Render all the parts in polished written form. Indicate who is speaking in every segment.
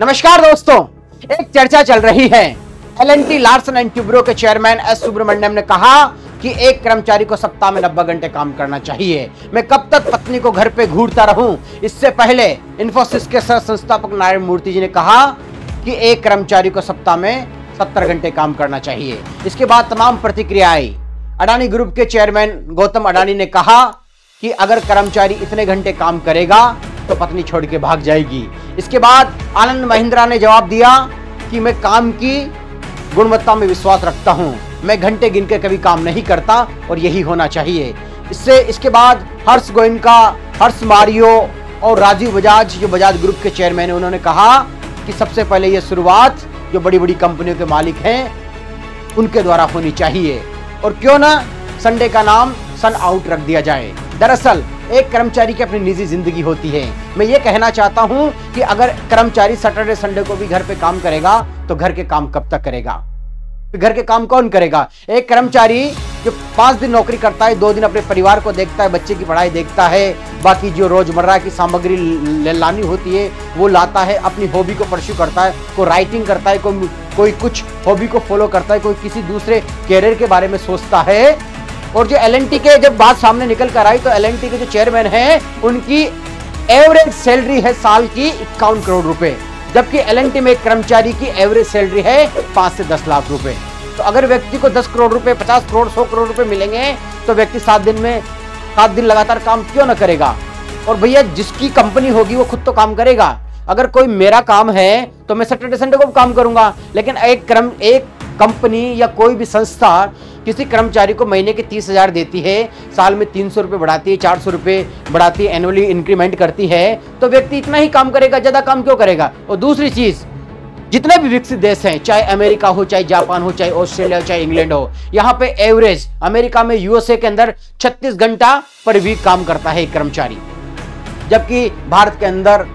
Speaker 1: नमस्कार दोस्तों, एक चर्चा चल रही है। L&T लार्सन एंड ट्यूब्रो के चेयरमैन एस सुब्रमण्यम ने कहा कि एक कर्मचारी को सप्ताह में 90 घंटे काम करना चाहिए। मैं कब तक पत्नी को घर पे घूरता रहूं। इससे पहले इंफोसिस के सह संस्थापक नारायण मूर्ति जी ने कहा कि एक कर्मचारी को सप्ताह में 70 घंटे काम करना चाहिए। इसके बाद तमाम प्रतिक्रिया आई। अडानी ग्रुप के चेयरमैन गौतम अडानी ने कहा कि अगर कर्मचारी इतने घंटे काम करेगा तो पत्नी छोड़ के भाग जाएगी। इसके बाद आनंद महिंद्रा ने जवाब दिया कि मैं काम की गुणवत्ता में विश्वास रखता हूं, मैं घंटे गिन के कभी काम नहीं करता और यही होना चाहिए। इसके बाद हर्ष गोयनका, हर्ष मारियो और राजीव बजाज जो बजाज ग्रुप के चेयरमैन है, उन्होंने कहा कि सबसे पहले यह शुरुआत जो बड़ी बड़ी कंपनियों के मालिक हैं उनके द्वारा होनी चाहिए और क्यों ना संडे का नाम सन आउट रख दिया जाए। दरअसल एक कर्मचारी की अपनी निजी जिंदगी होती है। मैं ये कहना चाहता हूं कि अगर कर्मचारी सैटरडे संडे को भी घर पे काम करेगा तो घर के काम कब तक करेगा? घर के काम कौन करेगा? एक कर्मचारी जो 5 दिन नौकरी करता है, 2 दिन अपने परिवार को देखता है, बच्चे की पढ़ाई देखता है, बाकी जो रोजमर्रा की सामग्री लानी होती है वो लाता है, अपनी हॉबी को परस्यू करता है, कोई राइटिंग करता है, कोई कुछ हॉबी को फॉलो करता है, कोई किसी दूसरे कैरियर के बारे में सोचता है। और जो L&T के जब बात सामने निकल कर आई तो L&T के जो चेयरमैन हैं उनकी एवरेज सैलरी है साल की 51 करोड़ रुपए, जबकि L&T में एक कर्मचारी की एवरेज सैलरी है 5 से 10 लाख रुपए। तो अगर व्यक्ति को 10 करोड़ रुपए, 50 करोड़, 100 करोड़ रुपए मिलेंगे तो व्यक्ति 7 दिन लगातार काम क्यों ना करेगा? और भैया जिसकी कंपनी होगी वो खुद तो काम करेगा। अगर कोई मेरा काम है तो मैं सैटरडे संडे को काम करूंगा, लेकिन एक कंपनी या कोई भी संस्था किसी कर्मचारी को महीने के 30,000 देती है, साल में 300 रुपए बढ़ाती है, 400 रुपए बढ़ाती है, एनुअली इंक्रीमेंट करती है, तो व्यक्ति इतना ही काम करेगा, ज्यादा काम क्यों करेगा? और दूसरी चीज, जितने भी विकसित देश हैं, चाहे अमेरिका हो, चाहे जापान हो, चाहे ऑस्ट्रेलिया हो, चाहे इंग्लैंड हो, यहाँ पे एवरेज अमेरिका में यूएसए के अंदर 36 घंटा पर वीक काम करता है एक कर्मचारी, जबकि भारत के अंदर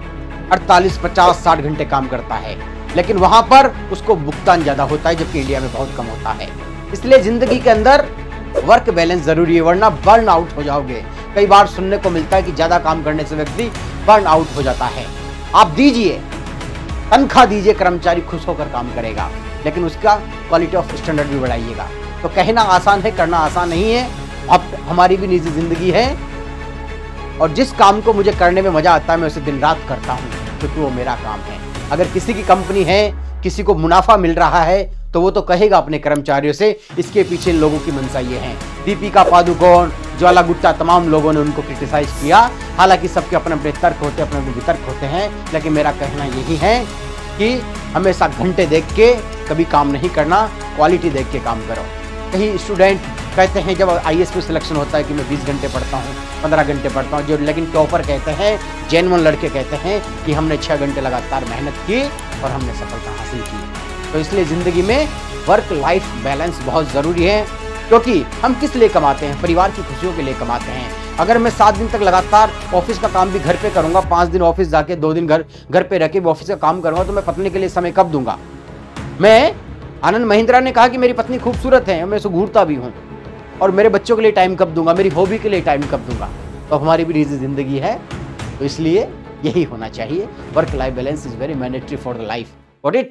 Speaker 1: 48, 50, 60 घंटे काम करता है, लेकिन वहां पर उसको भुगतान ज्यादा होता है, जबकि इंडिया में बहुत कम होता है। इसलिए जिंदगी के अंदर वर्क बैलेंस जरूरी है, वरना बर्न आउट हो जाओगे। कई बार सुनने को मिलता है कि ज्यादा काम करने से व्यक्ति बर्न आउट हो जाता है। आप दीजिए, तनख्वाह दीजिए, कर्मचारी खुश होकर काम करेगा, लेकिन उसका क्वालिटी ऑफ स्टैंडर्ड भी बढ़ाइएगा। तो कहना आसान है, करना आसान नहीं है। अब हमारी भी निजी जिंदगी है और जिस काम को मुझे करने में मजा आता है मैं उसे दिन रात करता हूँ, क्योंकि वो मेरा काम है। अगर किसी की कंपनी है, किसी को मुनाफा मिल रहा है तो वो तो कहेगा अपने कर्मचारियों से, इसके पीछे इन लोगों की मंशा ये है। दीपिका पादुकोण, ज्वाला गुट्टा, तमाम लोगों ने उनको क्रिटिसाइज किया। हालांकि सबके अपने अपने तर्क होते हैं, अपने वितर्क होते हैं, लेकिन मेरा कहना यही है कि हमेशा घंटे देख के कभी काम नहीं करना, क्वालिटी देख के काम करो। कहीं स्टूडेंट कहते हैं जब IAS में सिलेक्शन होता है कि मैं 20 घंटे पढ़ता हूँ, 15 घंटे पढ़ता हूँ, जो लेकिन टॉपर कहते हैं, जेन्युइन लड़के कहते हैं कि हमने 6 घंटे लगातार मेहनत की और हमने सफलता हासिल की। तो इसलिए ज़िंदगी में वर्क लाइफ बैलेंस बहुत ज़रूरी है, क्योंकि हम किस लिए कमाते हैं? परिवार की खुशियों के लिए कमाते हैं। अगर मैं 7 दिन तक लगातार ऑफिस का काम भी घर पे करूँगा, 5 दिन ऑफिस जाके 2 दिन घर पे रह के ऑफिस का काम करूँगा, तो मैं पत्नी के लिए समय कब दूंगा? आनंद महिंद्रा ने कहा कि मेरी पत्नी खूबसूरत है, मैं उसे घूरता भी हूँ, और मेरे बच्चों के लिए टाइम कब दूंगा, मेरी हॉबी के लिए टाइम कब दूंगा? तो हमारी भी निजी जिंदगी है, तो इसलिए यही होना चाहिए। Work life balance is very mandatory for the life. Got it?